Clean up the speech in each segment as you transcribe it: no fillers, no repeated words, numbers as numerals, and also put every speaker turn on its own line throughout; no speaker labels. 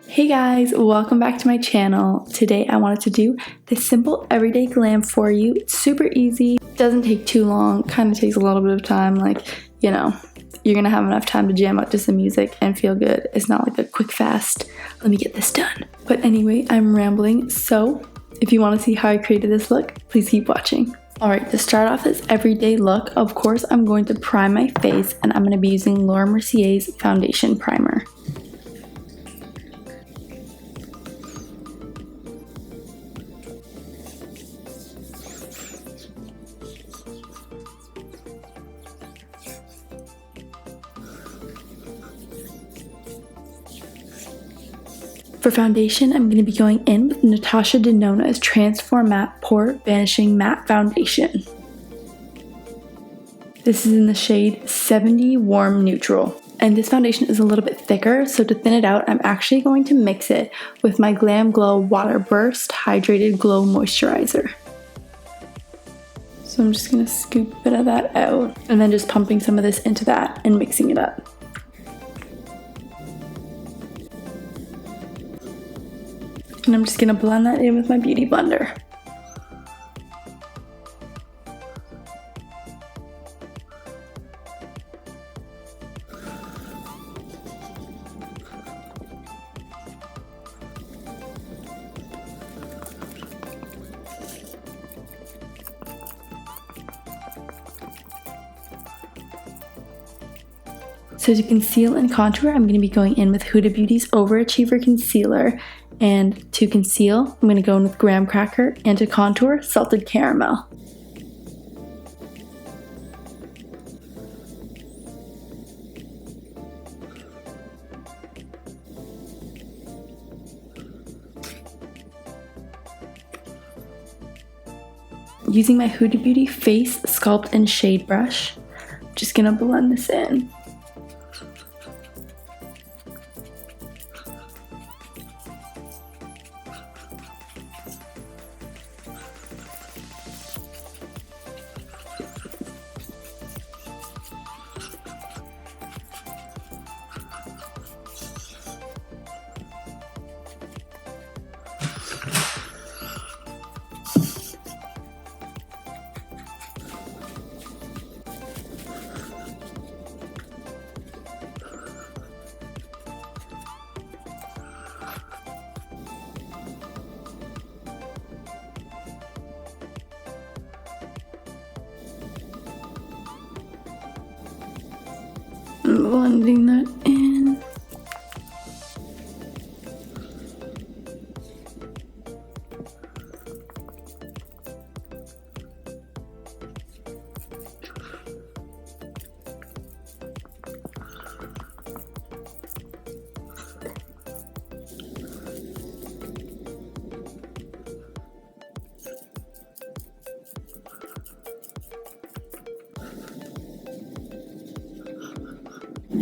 Hey guys, welcome back to my channel. Today I wanted to do this simple everyday glam for you. It's super easy, doesn't take too long, kind of takes a little bit of time, you're gonna have enough time to jam out to some music and feel good. It's not like a quick fast, let me get this done. But anyway, I'm rambling, so if you want to see how I created this look, please keep watching. Alright, to start off this everyday look, of course I'm going to prime my face and I'm going to be using Laura Mercier's foundation primer. For foundation, I'm going to be going in with Natasha Denona's Transformatte Pore Vanishing Matte Foundation. This is in the shade 70 Warm Neutral. And this foundation is a little bit thicker, so to thin it out, I'm actually going to mix it with my GlamGlow Water Burst Hydrated Glow Moisturizer. So I'm just going to scoop a bit of that out, and then just pumping some of this into that and mixing it up. And I'm just going to blend that in with my beauty blender. So to conceal and contour, I'm going to be going in with Huda Beauty's Overachiever Concealer. And to conceal, I'm going to go in with Graham Cracker, and to contour, Salted Caramel. Using my Huda Beauty Face Sculpt and Shade Brush, I'm just going to blend this in. I'm blending that in.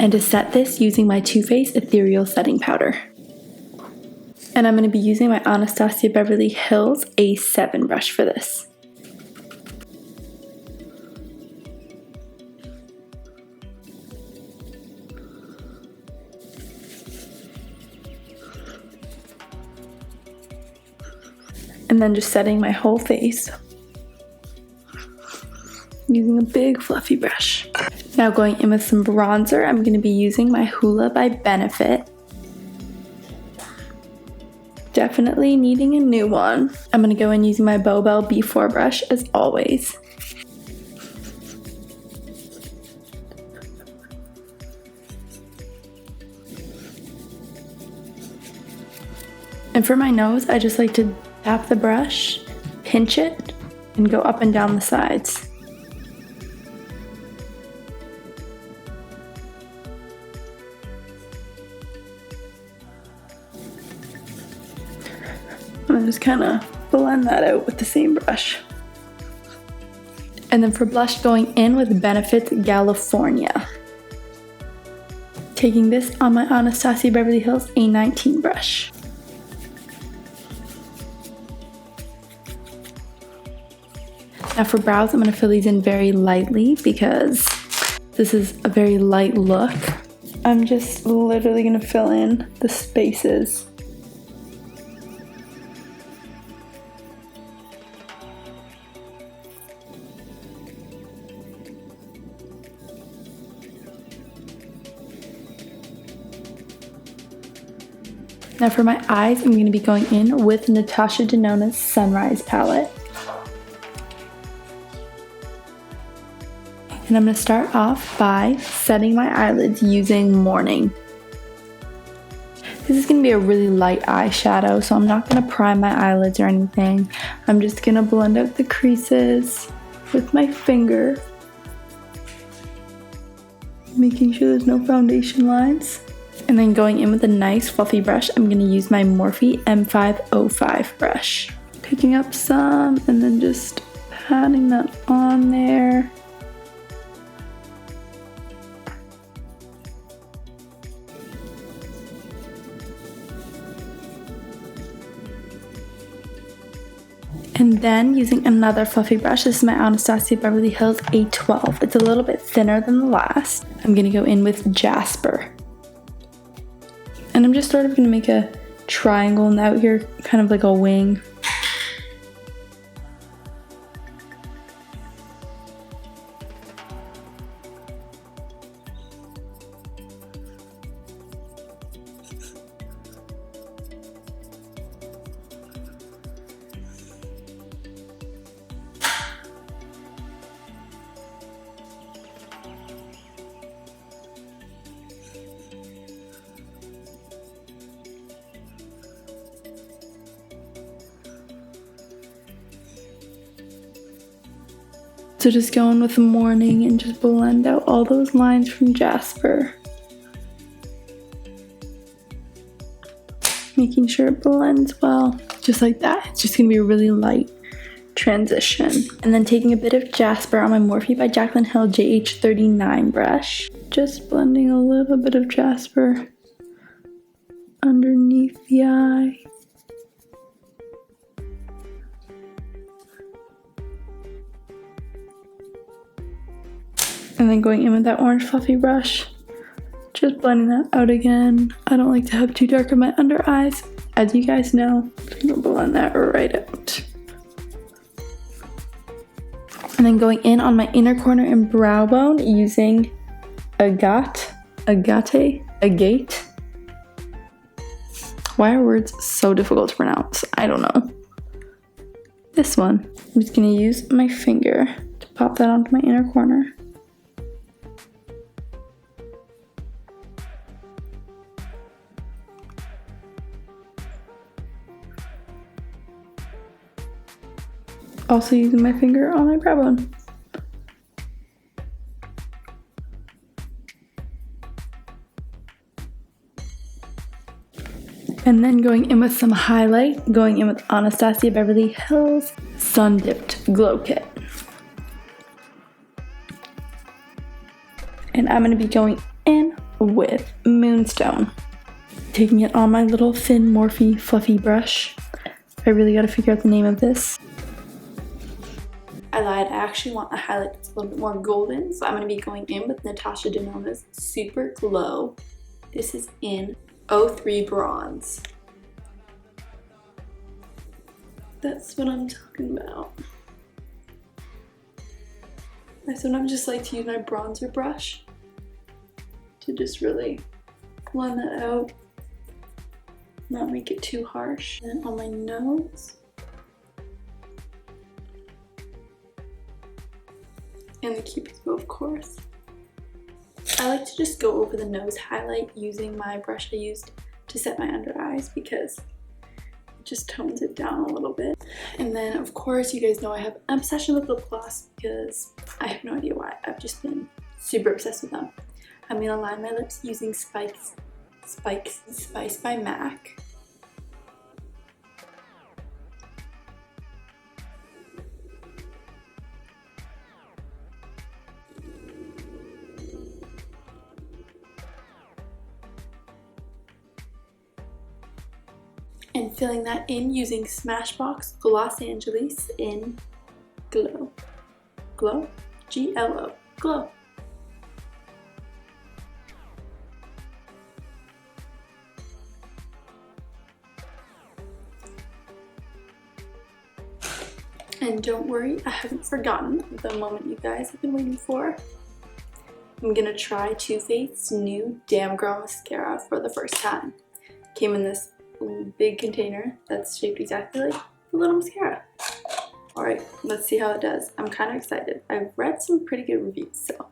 And to set this, using my Too Faced Ethereal setting powder. And I'm going to be using my Anastasia Beverly Hills A7 brush for this. And then just setting my whole face using a big fluffy brush. Now going in with some bronzer, I'm going to be using my Hoola by Benefit. Definitely needing a new one. I'm going to go in using my Bow Bell B4 brush as always. And for my nose, I just like to tap the brush, pinch it, and go up and down the sides. And just kind of blend that out with the same brush. And then for blush, going in with Benefit's Galifornia. Taking this on my Anastasia Beverly Hills A19 brush. Now for brows, I'm going to fill these in very lightly because this is a very light look. I'm just literally going to fill in the spaces Now for my eyes, I'm going to be going in with Natasha Denona's Sunrise palette. And I'm going to start off by setting my eyelids using Morning. This is going to be a really light eyeshadow, so I'm not going to prime my eyelids or anything. I'm just going to blend out the creases with my finger, making sure there's no foundation lines. And then going in with a nice fluffy brush, I'm going to use my Morphe M505 brush. Picking up some and then just patting that on there. And then using another fluffy brush, this is my Anastasia Beverly Hills A12. It's a little bit thinner than the last. I'm going to go in with Jasper. And I'm just sort of going to make a triangle out here, kind of like a wing. So just go in with the Morning and just blend out all those lines from Jasper. Making sure it blends well, just like that. It's just gonna be a really light transition. And then taking a bit of Jasper on my Morphe by Jaclyn Hill JH39 brush. Just blending a little bit of Jasper underneath the eye. And then going in with that orange fluffy brush, just blending that out again. I don't like to have too dark on my under eyes, as you guys know. I'm gonna blend that right out. And then going in on my inner corner and brow bone using Agate. Why are words so difficult to pronounce? I don't know. This one. I'm just gonna use my finger to pop that onto my inner corner. Also using my finger on my brow bone. And then going in with some highlight, going in with Anastasia Beverly Hills Sun Dipped Glow Kit. And I'm going to be going in with Moonstone. Taking it on my little thin Morphe fluffy brush. I really got to figure out the name of this. I lied, I actually want a highlight that's a little bit more golden, so I'm going to be going in with Natasha Denona's Super Glow. This is in 03 Bronze. That's what I'm talking about. I sometimes just like to use my bronzer brush to just really blend that out, not make it too harsh. And on my nose. And the cupid's bow, of course. I like to just go over the nose highlight using my brush I used to set my under eyes because it just tones it down a little bit. And then, of course, you guys know I have an obsession with lip gloss because I have no idea why. I've just been super obsessed with them. I'm gonna line my lips using Spice by MAC. And filling that in using Smashbox Los Angeles in Glow. Glow? G-L-O. Glow. And don't worry, I haven't forgotten the moment you guys have been waiting for. I'm gonna try Too Faced's new Damn Girl Mascara for the first time. Came in this big container that's shaped exactly like the little mascara. Alright, let's see how it does. I'm kind of excited. I've read some pretty good reviews, so.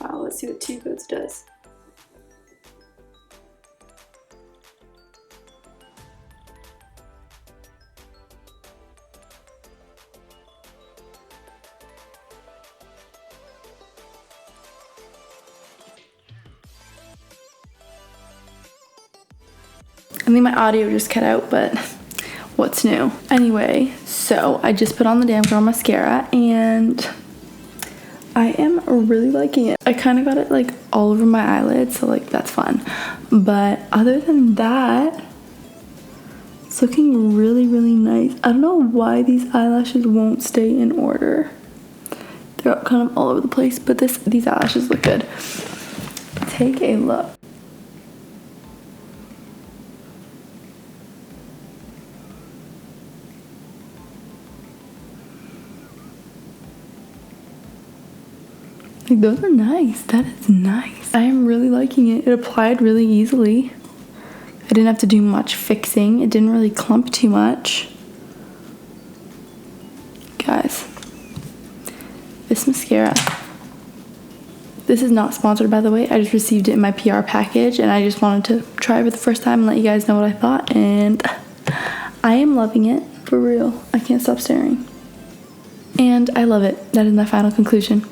Wow, let's see what 2 coats does. I think my audio just cut out, but what's new? Anyway, so I just put on the Damn Girl mascara and I am really liking it. I kind of got it like all over my eyelids, so like that's fun. But other than that, it's looking really, really nice. I don't know why these eyelashes won't stay in order. They're kind of all over the place, but these eyelashes look good. Take a look. Like, those are nice. That is nice. I am really liking it. It applied really easily. I didn't have to do much fixing. It didn't really clump too much. Guys, this mascara. This is not sponsored, by the way. I just received it in my PR package and I just wanted to try it for the first time and let you guys know what I thought. And I am loving it. For real. I can't stop staring. And I love it. That is my final conclusion.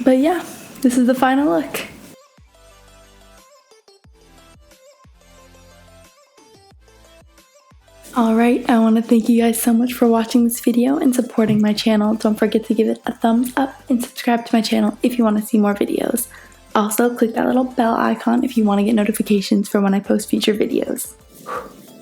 But yeah, this is the final look. Alright, I want to thank you guys so much for watching this video and supporting my channel. Don't forget to give it a thumbs up and subscribe to my channel if you want to see more videos. Also, click that little bell icon if you want to get notifications for when I post future videos.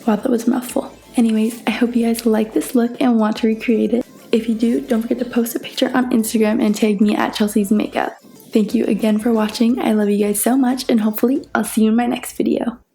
Wow, that was a mouthful. Anyways, I hope you guys like this look and want to recreate it. If you do, don't forget to post a picture on Instagram and tag me at Chelseasmakeup. Thank you again for watching. I love you guys so much and hopefully I'll see you in my next video.